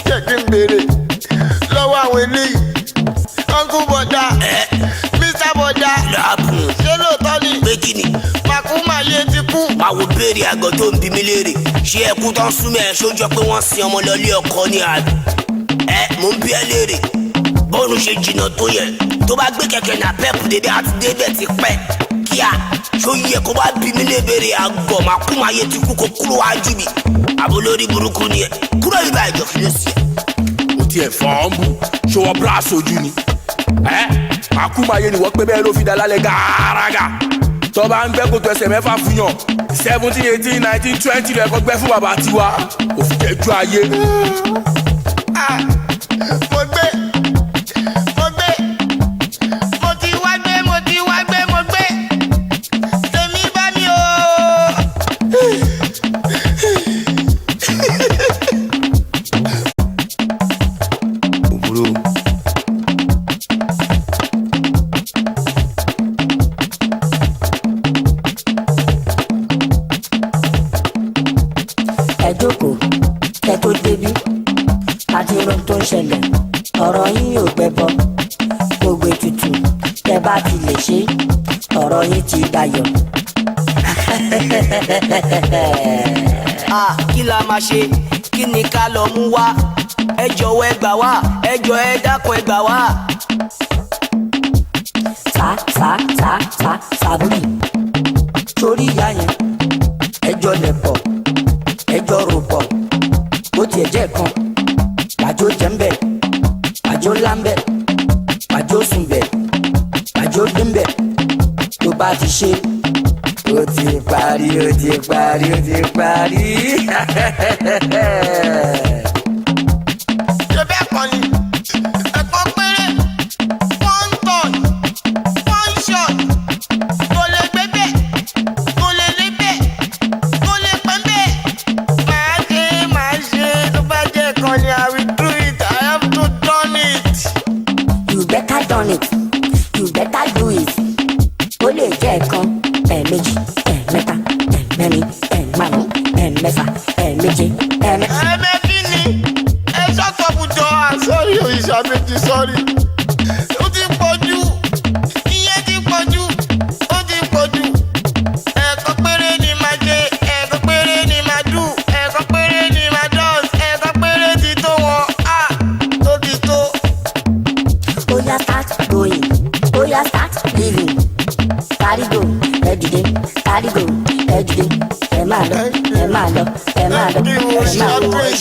jẹ́ kí n béèrè lọ́wọ́ àwọn eléyìí. Uncle Bọ̀dá, Mr. Bọ̀dá, ṣé lóòótọ́ ni? Pé kí ni? Màkúmáyé ti kú. Máa wo béèrè àgọ́ tó ń bi mí léèrè. Ṣé ẹkú tán súnmọ́ ẹ̀ ṣó jọ pé wọ́n sin ọmọ lọlé ọkọ ní àbí? Mò ń bí ẹ léèrè. Bọ́ọ̀lù ṣe jìnnà tó yẹ. Tó bá gbé kẹ̀kẹ́ nà pẹ́pù dédé àti débẹ̀ ti pẹ́. Kíá, ṣó yẹ kó bá bí mí lé béèrè àgọ́ Màkúmáyé ti kú kó kúrò wájú mi. Àbó lórí burúkú ni ẹ. Kúrò yìí báyìí jọ fi lé sí ẹ. Ó tiẹ̀ fọ́n bù ṣé wọ́n bra sojú ni. Màkúmáyé ni wọ́n pé bẹ́ẹ̀ ló fi dá lálẹ́ gàràgà. Tó bá ń gbẹ́ kótó ẹsẹ̀ mẹ́fà fún yàn 17, 18, 19, 20 lọ ẹ̀kọ́ gbẹ́ fún bàbá tiwa. Òfin kẹjú ayé. Mo gbé, mo ti wá gbé, mo gbé. Tèmi bá mi o. Òbúrò. Ẹ jókòó kẹ́ tó débí àti ohun tó ń ṣẹlẹ̀ ọ̀rọ̀ yín yóò gbẹbọ gbogbo ètùtù tẹ́ bá ti lè ṣe ọ̀rọ̀ yín ti dayọ̀. Kí la máa ṣe? Kí ni ká lọ mú wá? Ẹ jọ̀wọ́ ẹ gbà wá, ẹ jọ̀ọ́ ẹ dákun ẹ gbà wá. Sàbúrì sórí ìyá yẹn ẹjọ́ lẹ̀pọ̀ ẹjọ́ rò pọ̀ bó tiẹ̀ jẹ́ kan pàjó jẹ́ ń bẹ̀ pàjó ńlá ń bẹ̀ pàjó sùn bẹ̀ pàjó dín bẹ̀ tó bá ti ṣe ó ti parí. Ṣé bẹ́ẹ̀ kọ́ ni? Ẹ̀kọ́ péré, one ton, one shot. Kò lè gbé bẹ́ẹ̀, kò lè lé bẹ́ẹ̀, kò lè pẹ́ bẹ́ẹ̀. Màá ṣe, tó bá jẹ́ kan ni I will do it. I have to done it. You better done it, you better do it. Ó lè jẹ́ ẹ̀kan, ẹ̀ẹ̀mejì, ẹ̀ẹ̀mẹ́ta, ẹ̀ẹ̀mẹ́rin, ẹ̀ẹ̀márùn-ún, ẹ̀ẹ̀mẹ́fà, ẹ̀ẹ̀méje, Ẹ̀mẹ́kí ni? Ẹ ṣọ́kọ̀ bùjọ, sorry, òyìnbó méjì, sorry.